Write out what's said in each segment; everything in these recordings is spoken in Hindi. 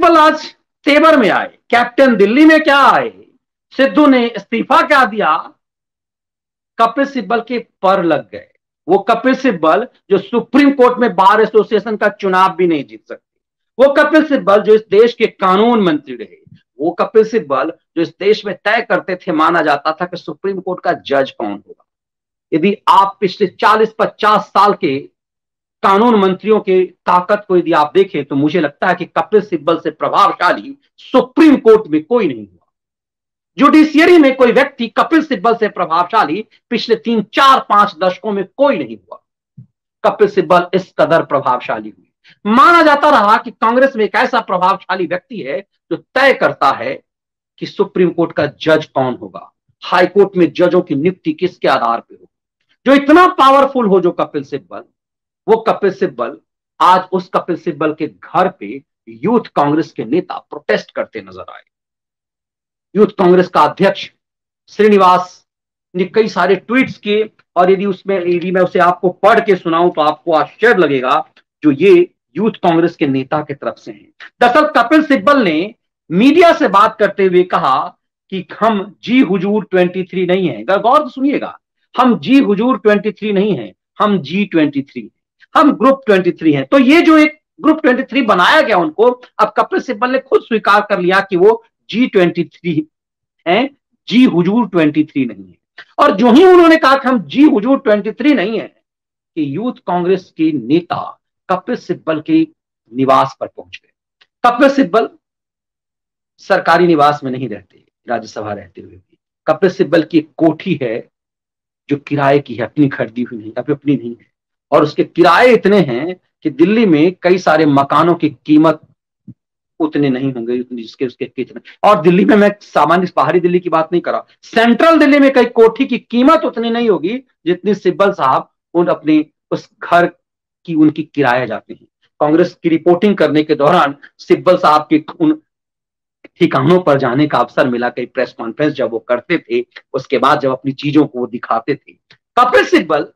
सिब्बल आज तेवर में आए, कैप्टन दिल्ली में क्या आए, सिद्धू ने इस्तीफा क्या दिया, कपिल सिब्बल के पर लग गए। वो कपिल सिब्बल जो सुप्रीम कोर्ट में बार एसोसिएशन का चुनाव भी नहीं जीत सकते, वो कपिल सिब्बल जो इस देश के कानून मंत्री रहे, वो कपिल सिब्बल जो इस देश में तय करते थे, माना जाता था कि सुप्रीम कोर्ट का जज कौन होगा। यदि आप पिछले 40-50 साल के कानून मंत्रियों के ताकत को यदि आप देखें तो मुझे लगता है कि कपिल सिब्बल से प्रभावशाली सुप्रीम कोर्ट में कोई नहीं हुआ। जुडिशियरी में कोई व्यक्ति कपिल सिब्बल से प्रभावशाली पिछले 3-4-5 दशकों में कोई नहीं हुआ। कपिल सिब्बल इस कदर प्रभावशाली हुए। माना जाता रहा कि कांग्रेस में एक ऐसा प्रभावशाली व्यक्ति है जो तय करता है कि सुप्रीम कोर्ट का जज कौन होगा, हाई कोर्ट में जजों की नियुक्ति किसके आधार पर हो। जो इतना पावरफुल हो जो कपिल सिब्बल, वो कपिल सिब्बल आज उस कपिल सिब्बल के घर पे यूथ कांग्रेस के नेता प्रोटेस्ट करते नजर आए। यूथ कांग्रेस का अध्यक्ष श्रीनिवास ने कई सारे ट्वीट्स किए और यदि मैं उसे आपको पढ़ के सुनाऊं तो आपको आश्चर्य लगेगा जो ये यूथ कांग्रेस के नेता की तरफ से हैं। दरअसल कपिल सिब्बल ने मीडिया से बात करते हुए कहा कि हम जी हुजूर 23 नहीं है। गौर से सुनिएगा, हम जी हुजूर 23 नहीं है, हम G23 हैं, हम ग्रुप 23 हैं। तो ये जो एक ग्रुप 23 बनाया गया उनको, अब कपिल सिब्बल ने खुद स्वीकार कर लिया कि वो G23 हैं, जी हुजूर 23 नहीं है। और जो ही उन्होंने कहा कि हम जी हुजूर 23 नहीं है कि यूथ कांग्रेस के नेता कपिल सिब्बल के निवास पर पहुंच गए। कपिल सिब्बल सरकारी निवास में नहीं रहते, राज्यसभा रहते हुए भी। कपिल सिब्बल की एक कोठी है जो किराए की है, अपनी खरीदी हुई नहीं, अपनी नहीं है। और उसके किराए इतने हैं कि दिल्ली में कई सारे मकानों की कीमत उतने नहीं होंगे जिसके उसके कितने। और दिल्ली में, मैं सामान्य बाहरी दिल्ली की बात नहीं कर रहा, सेंट्रल दिल्ली में कई कोठी की कीमत उतनी नहीं होगी जितनी सिब्बल साहब उन अपने उस घर की उनकी किराया जाते हैं। कांग्रेस की रिपोर्टिंग करने के दौरान सिब्बल साहब के उन ठिकानों पर जाने का अवसर मिला। कई प्रेस कॉन्फ्रेंस जब वो करते थे, उसके बाद जब अपनी चीजों को वो दिखाते थे। कपिल सिब्बल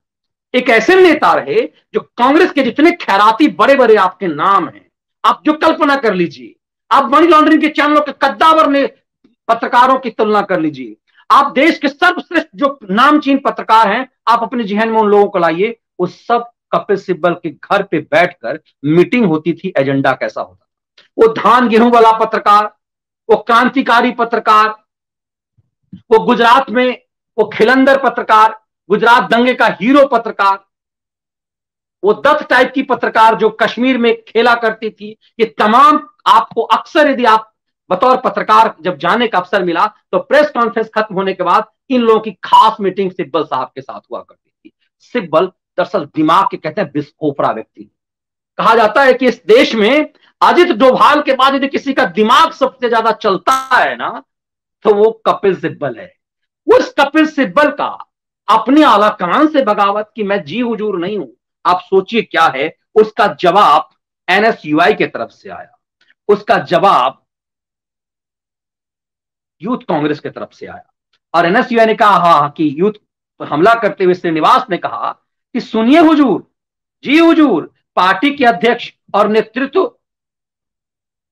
एक ऐसे नेता रहे जो कांग्रेस के जितने खैराती बड़े बड़े आपके नाम हैं, आप जो कल्पना कर लीजिए, आप मनी लॉन्ड्रिंग के चैनलों के कद्दावर ने पत्रकारों की तुलना कर लीजिए, आप देश के सर्वश्रेष्ठ जो नामचीन पत्रकार हैं, आप अपने जहन में उन लोगों को लाइए, वो सब कपिल सिब्बल के घर पे बैठकर मीटिंग होती थी, एजेंडा कैसा होता था। वो धान गेहूं वाला पत्रकार, वो क्रांतिकारी पत्रकार, वो गुजरात में वो खिलंदर पत्रकार, गुजरात दंगे का हीरो पत्रकार, वो दत्त टाइप की पत्रकार जो कश्मीर में खेला करती थी, ये तमाम आपको अक्सर यदि आप बतौर पत्रकार जब जाने का अवसर मिला तो प्रेस कॉन्फ्रेंस खत्म होने के बाद इन लोगों की खास मीटिंग सिब्बल साहब के साथ हुआ करती थी। सिब्बल दरअसल दिमाग के कहते हैं बिस्फोफरा व्यक्ति। कहा जाता है कि इस देश में अजित डोभाल के बाद यदि किसी का दिमाग सबसे ज्यादा चलता है ना तो वो कपिल सिब्बल है। उस कपिल सिब्बल का अपने आला कान से बगावत कि मैं जी हुजूर नहीं हूं, आप सोचिए क्या है, उसका जवाब NSUI के तरफ से आया, उसका जवाब यूथ कांग्रेस की तरफ से आया। और NSUI ने कहा कि यूथ पर हमला करते हुए श्रीनिवास ने कहा कि सुनिए हुजूर, जी हुजूर, पार्टी के अध्यक्ष और नेतृत्व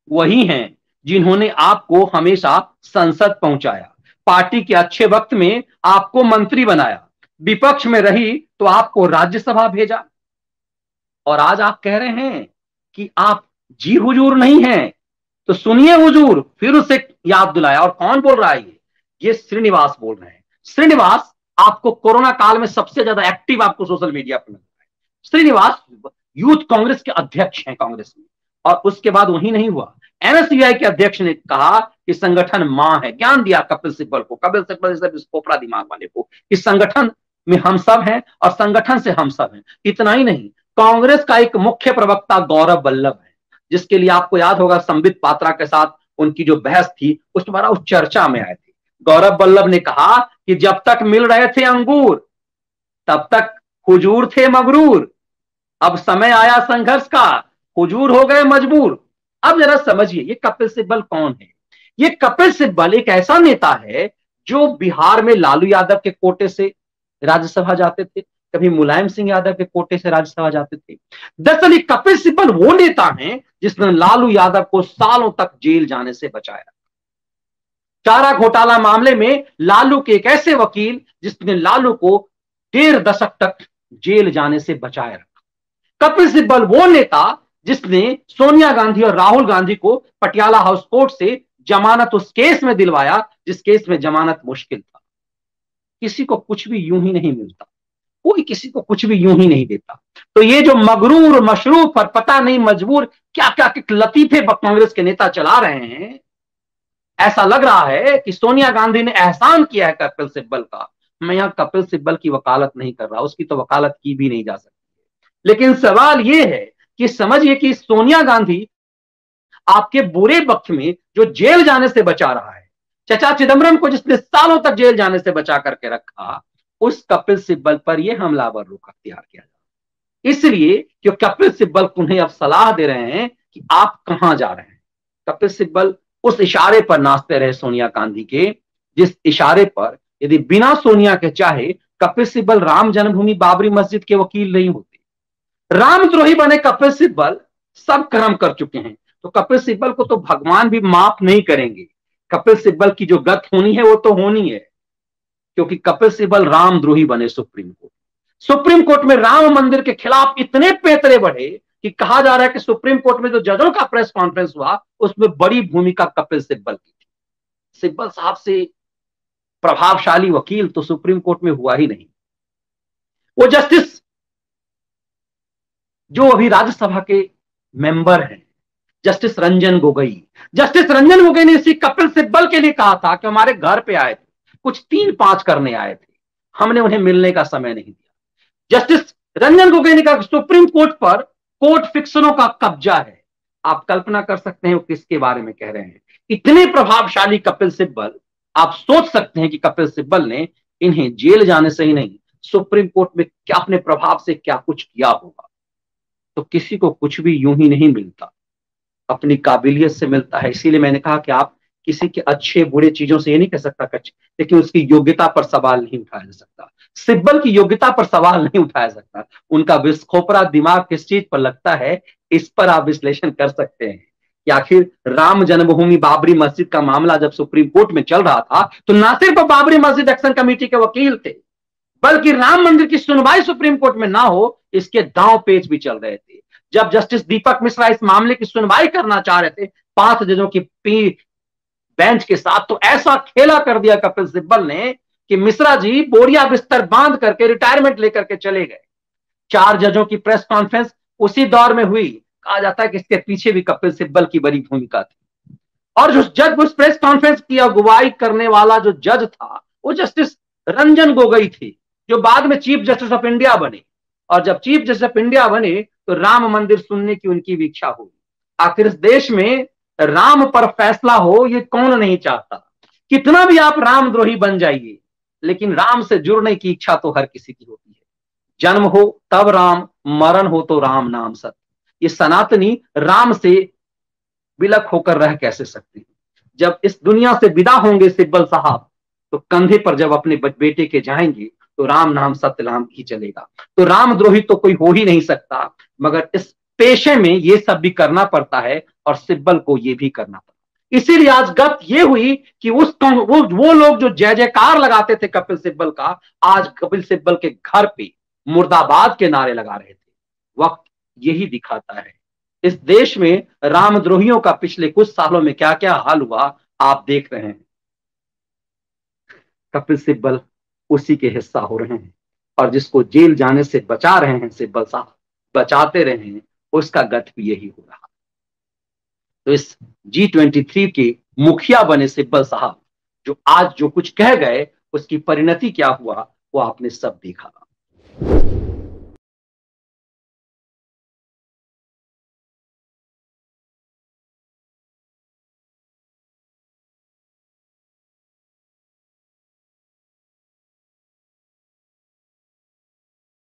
वही हैं जिन्होंने आपको हमेशा संसद पहुंचाया, पार्टी के अच्छे वक्त में आपको मंत्री बनाया, विपक्ष में रही तो आपको राज्यसभा भेजा, और आज आप कह रहे हैं कि आप जी हुजूर नहीं हैं। तो सुनिए हुजूर, फिर उसे याद दिलाया। और कौन बोल रहा है? ये श्रीनिवास बोल रहे हैं। श्रीनिवास आपको कोरोना काल में सबसे ज्यादा एक्टिव आपको सोशल मीडिया पर मिलता है। श्रीनिवास यूथ कांग्रेस के अध्यक्ष हैं कांग्रेस में। और उसके बाद वही नहीं हुआ, NSUI के अध्यक्ष ने कहा कि संगठन मां है, ज्ञान दिया कपिल सिब्बल को, कपिल सिब्बल जैसे पोपड़ा दिमाग वाले को, इस संगठन में हम सब हैं और संगठन से हम सब हैं। इतना ही नहीं, कांग्रेस का एक मुख्य प्रवक्ता गौरव वल्लभ है, जिसके लिए आपको याद होगा संबित पात्रा के साथ उनकी जो बहस थी उस द्वारा उस चर्चा में आए थे। गौरव वल्लभ ने कहा कि जब तक मिल रहे थे अंगूर तब तक हुजूर थे मगरूर, अब समय आया संघर्ष का, हुजूर हो गए मजबूर। अब जरा समझिए ये कपिल सिब्बल कौन है। ये कपिल सिब्बल एक ऐसा नेता है जो बिहार में लालू यादव के कोटे से राज्यसभा जाते थे, कभी मुलायम सिंह यादव के कोटे से राज्यसभा जाते थे। दरअसल कपिल सिब्बल वो नेता हैं जिसने लालू यादव को सालों तक जेल जाने से बचाया। चारा घोटाला मामले में लालू के एक ऐसे वकील जिसने लालू को 1.5 दशक तक जेल जाने से बचाया रखा। कपिल सिब्बल वो नेता जिसने सोनिया गांधी और राहुल गांधी को पटियाला हाउस कोर्ट से जमानत उस केस में दिलवाया जिस केस में जमानत मुश्किल था। किसी को कुछ भी यूं ही नहीं मिलता, कोई किसी को कुछ भी यूं ही नहीं देता। तो ये जो मगरूर मशरूफ और पता नहीं मजबूर क्या क्या लतीफे कांग्रेस के नेता चला रहे हैं, ऐसा लग रहा है कि सोनिया गांधी ने एहसान किया है कपिल सिब्बल का। मैं यहां कपिल सिब्बल की वकालत नहीं कर रहा, उसकी तो वकालत की भी नहीं जा सकती। लेकिन सवाल यह है कि समझिए कि सोनिया गांधी आपके बुरे वक्त में जो जेल जाने से बचा रहा है, चचा चिदम्बरम को जिसने सालों तक जेल जाने से बचा करके रखा, उस कपिल सिब्बल पर यह हमलावर रुख अख्तियार किया जाए। इसलिए कि कपिल सिब्बल उन्हें अब सलाह दे रहे हैं कि आप कहां जा रहे हैं। कपिल सिब्बल उस इशारे पर नाचते रहे सोनिया गांधी के, जिस इशारे पर यदि बिना सोनिया के चाहे कपिल सिब्बल राम जन्मभूमि बाबरी मस्जिद के वकील नहीं होते। रामद्रोही बने कपिल सिब्बल सब कर्म कर चुके हैं, तो कपिल सिब्बल को तो भगवान भी माफ नहीं करेंगे। कपिल सिब्बल की जो गत होनी है वो तो होनी है, क्योंकि कपिल सिब्बल रामद्रोही बने सुप्रीम कोर्ट में राम मंदिर के खिलाफ इतने पैंतरे बढ़े कि कहा जा रहा है कि सुप्रीम कोर्ट में जो जजों का प्रेस कॉन्फ्रेंस हुआ उसमें बड़ी भूमिका कपिल सिब्बल की थी। सिब्बल साहब से प्रभावशाली वकील तो सुप्रीम कोर्ट में हुआ ही नहीं। वो जस्टिस जो अभी राज्यसभा के मेंबर हैं, जस्टिस रंजन गोगोई ने इसी कपिल सिब्बल के लिए कहा था कि हमारे घर पे आए थे, कुछ 3-5 करने आए थे, हमने उन्हें मिलने का समय नहीं दिया। जस्टिस रंजन गोगोई ने कहा सुप्रीम कोर्ट पर कोर्ट फिक्शनों का कब्जा है। आप कल्पना कर सकते हैं वो किसके बारे में कह रहे हैं। इतने प्रभावशाली कपिल सिब्बल, आप सोच सकते हैं कि कपिल सिब्बल ने इन्हें जेल जाने से ही नहीं, सुप्रीम कोर्ट में क्या अपने प्रभाव से क्या कुछ किया होगा। तो किसी को कुछ भी यूं ही नहीं मिलता, अपनी काबिलियत से मिलता है। इसीलिए मैंने कहा कि आप किसी के अच्छे बुरे चीजों से ये नहीं कह सकता कच्चे, लेकिन उसकी योग्यता पर सवाल नहीं उठाया जा सकता। सिब्बल की योग्यता पर सवाल नहीं उठाया सकता। उनका विस्फोपरा दिमाग किस चीज पर लगता है, इस पर आप विश्लेषण कर सकते हैं कि आखिर राम जन्मभूमि बाबरी मस्जिद का मामला जब सुप्रीम कोर्ट में चल रहा था तो ना सिर्फ बाबरी मस्जिद एक्शन कमेटी के वकील थे, बल्कि राम मंदिर की सुनवाई सुप्रीम कोर्ट में ना हो इसके दांव पेच भी चल रहे थे। जब जस्टिस दीपक मिश्रा इस मामले की सुनवाई करना चाह रहे थे 5 जजों की बेंच के साथ, तो ऐसा खेला कर दिया कपिल सिब्बल ने कि मिश्रा जी बोरिया बिस्तर बांध करके रिटायरमेंट लेकर के चले गए। 4 जजों की प्रेस कॉन्फ्रेंस उसी दौर में हुई। कहा जाता है कि इसके पीछे भी कपिल सिब्बल की बड़ी भूमिका थी। और जो जज उस प्रेस कॉन्फ्रेंस की अगुवाई करने वाला जो जज था वो जस्टिस रंजन गोगोई थे, जो बाद में चीफ जस्टिस ऑफ इंडिया बने। और जब चीफ जस्टिस ऑफ इंडिया बने तो राम मंदिर सुनने की उनकी भी इच्छा हुई। आखिर इस देश में राम पर फैसला हो ये कौन नहीं चाहता। कितना भी आप रामद्रोही बन जाइए, लेकिन राम से जुड़ने की इच्छा तो हर किसी की होती है। जन्म हो तब राम, मरण हो तो राम नाम सत्य। ये सनातनी राम से विलक होकर रह कैसे सकते हैं। जब इस दुनिया से विदा होंगे सिब्बल साहब, तो कंधे पर जब अपने बेटे के जाएंगे तो राम नाम सत्य नाम ही चलेगा। तो रामद्रोही तो कोई हो ही नहीं सकता, मगर इस पेशे में ये सब भी करना पड़ता है और सिब्बल को ये भी करना पड़ता। इसीलिए आज गत ये हुई कि वो लोग जो जय जयकार लगाते थे कपिल सिब्बल का, आज कपिल सिब्बल के घर पे मुर्दाबाद के नारे लगा रहे थे। वक्त यही दिखाता है इस देश में रामद्रोहियों का पिछले कुछ सालों में क्या क्या हाल हुआ आप देख रहे हैं। कपिल सिब्बल उसी के हिस्सा हो रहे हैं, और जिसको जेल जाने से बचा रहे हैं सिब्बल साहब, बचाते रहे हैं, उसका गत भी यही हो रहा। तो इस G23 के मुखिया बने सिब्बल साहब जो आज जो कुछ कह गए उसकी परिणति क्या हुआ वो आपने सब देखा।